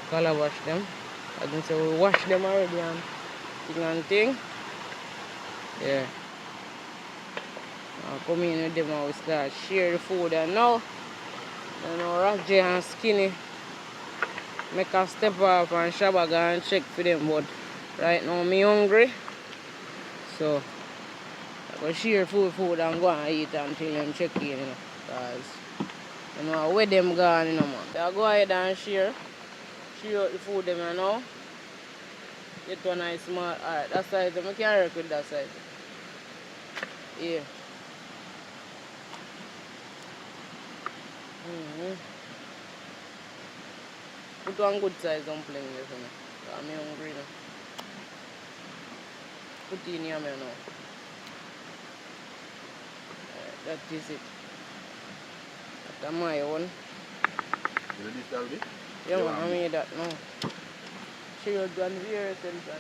calabash them. I can say we wash them already and thing. Yeah. Now come in with them and we start share the food and now, you know, Raji and Skinny make a step off and Shabba go and check for them, but right now me hungry. So I go share food and go and eat until them check in, you know. Cause you know where them gone, you know, man. So I go ahead and share out the food them, you know. Get one nice small. Alright, that side I can't work with that side. Yeah. Put one good size dumpling there for me. I'm hungry now. Put in here now. That is it. That's my one. You ready to start with it? Yeah, man, I made that now. She would run very simple now.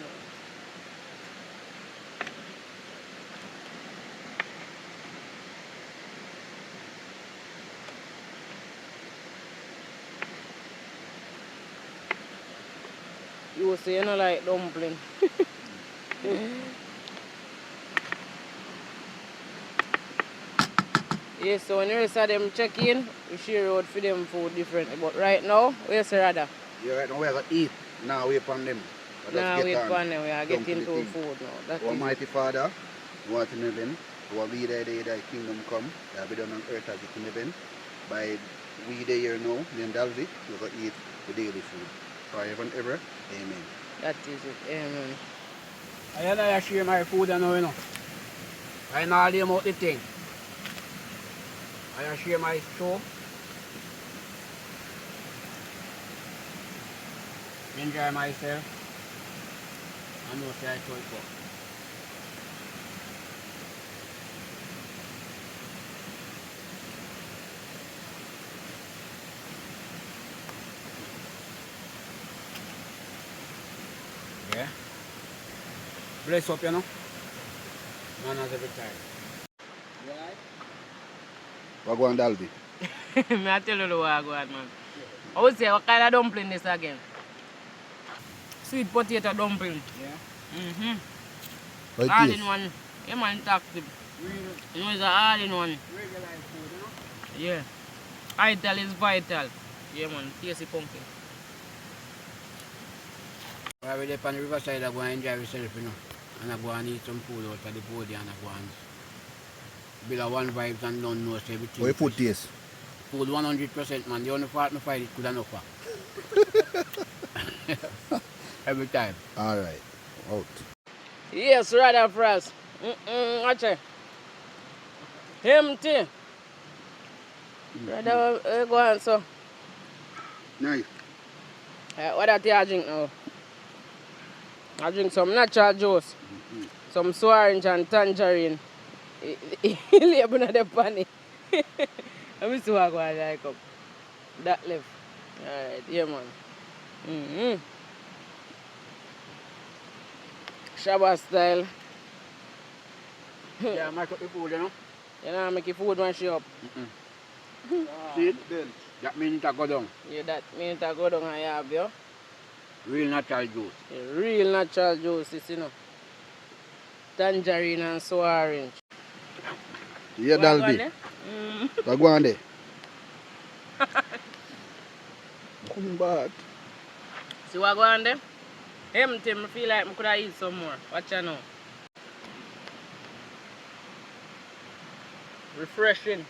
You say you don't like dumpling. Yeah, so when the rest of them check in, we share out for them food differently. But right now, where's rather? Yeah, right now we have to eat. Now wait upon them. Now wait upon them, we are getting to food now. That Almighty Father, who art in heaven, who will be there, thy kingdom come, that be done on earth as it is in heaven. By we there here now, then Dalvi, we will eat the daily food. Forever and ever. Amen. That is it. Amen. I share my food and you know. I know all them out the thing. I share my show. Enjoy myself. I know say I show it up. Yeah. Bless up, you know. Manners every time. You alright? Wagwan Dalvi. I tell you the way I go at, man. I would say, what kind of dumpling this again? Sweet potato dumpling. Yeah. What it All is? in one. Yeah, man, active. Really, You know, it's all in one. regular food, you know. Yeah. Vital is vital. Yeah, man, tasty pumpkin. While we're there on the riverside, I go and enjoy myself, you know. And I go and eat some food out of the body and I go and Bill of one vibes and don't know everything. How your food taste? Food 100%, man. The only fault I find it good enough for. Every time. Alright. Out. Yes, rather frost. Watch it. Empty. Rather go on, so. Nice. What that you drink now? I drink some natural juice. Some orange and tangerine. Label on the pan. Let me see what I'm going to like up. That left. Alright, yeah man. Shabba style. Yeah, make up the food, you know. You know, make your food when she up. See it? That means it go down. Yeah, that means it go down and you have your Real natural juice. real natural juices, you know. Tangerine and so orange. Yeah, What Dalby. there? Go on there. Come back. See what go on there? Empty, I feel like I could have eat some more. Watch out now. Refreshing.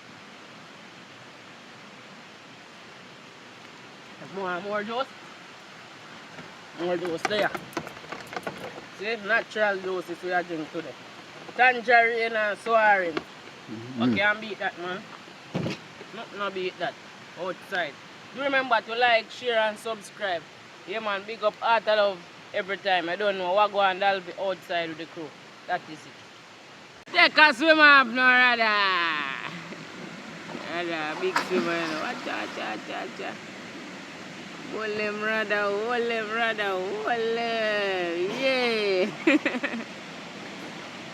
More juice. More juice there. See, natural juices we are drinking today. Tangerine and so orange. What can beat that, man? Nothing no beat that. Outside. Do remember to like, share and subscribe. Yeah man, big up Art of Love every time. I don't know what go on, that'll be outside with the crew. That is it. Take a swim up no rather. Rather, big swimmer, you know. Watcha. Hold him rather, hold him. Yeah.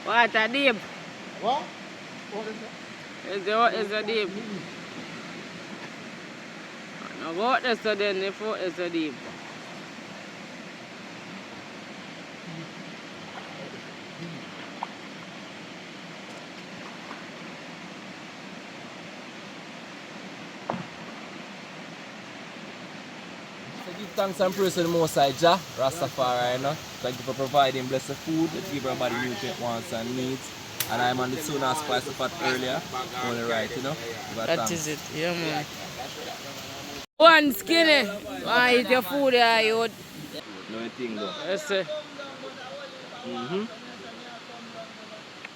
Water deep. What? Is it deep? No, go out there so then the foot is so deep. Give thanks and praise to the Most High Jah, Rastafari, you know. Thank you for providing blessed food to give everybody nutrient wants and needs. And I'm on the tuna spice the pot earlier. Only right, you know. But That is it, yeah man. One skinny. Why eat your food here, you? no thing though. Yes, sir.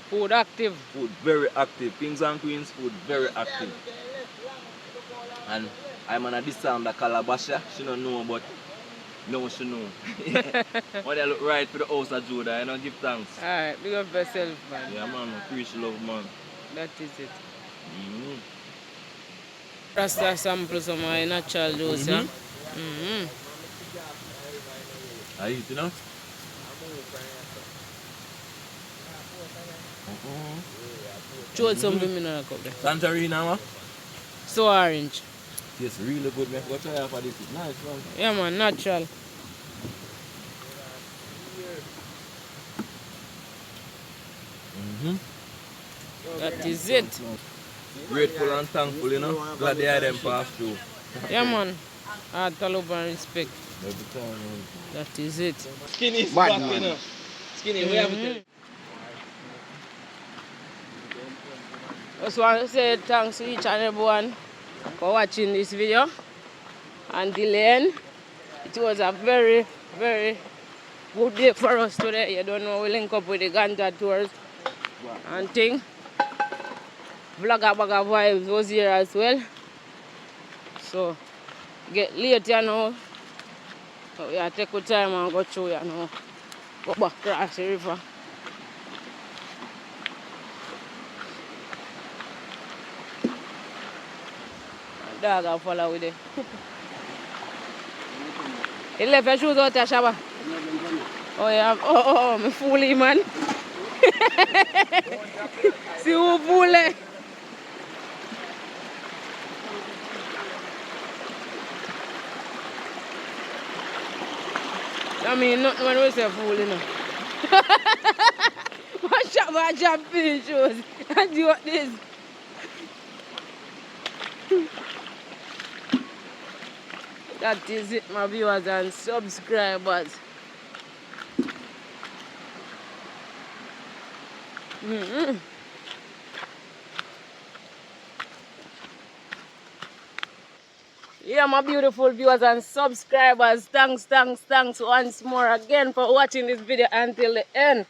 Food active. Food very active. Kings and Queens food very active. And I'm on a this sound the Calabasha. She don't know but no she know. When they look right for the house of Judah, you know, give thanks. Alright, big up yourself, man. Yeah man, preach love man. That is it. Rasta sample some of my natural juice, yeah? I eat, you know? Throw something in a cup there. Tangerine now? So orange. Tastes really good, man. Go try out for this. It's nice, man. Yeah man, natural. That is it. Grateful and thankful, you know? Glad they had them pass through. Yeah man. Heart love and respect. Every time, man. That is it. Skinny is Bad back, man. you know? Skinny, we have to Just want to say thanks to each and everyone for watching this video. Until the end, it was a very, very good day for us today. You don't know, we link up with the Ganja tours and thing. Vlogger Bagger Vibes was here as well. So, get late, you know. So, we have to take our time and go through, you know. Go back across the river. Dog will follow with it. He left your shoes out there, Shabba. Oh, yeah. Oh, me fool him, man. See who fool it. I mean, nothing when we say fool, you know. What Shabba jump in his shoes and do what this. That is it, my viewers and subscribers. Yeah, my beautiful viewers and subscribers, thanks once more again for watching this video until the end.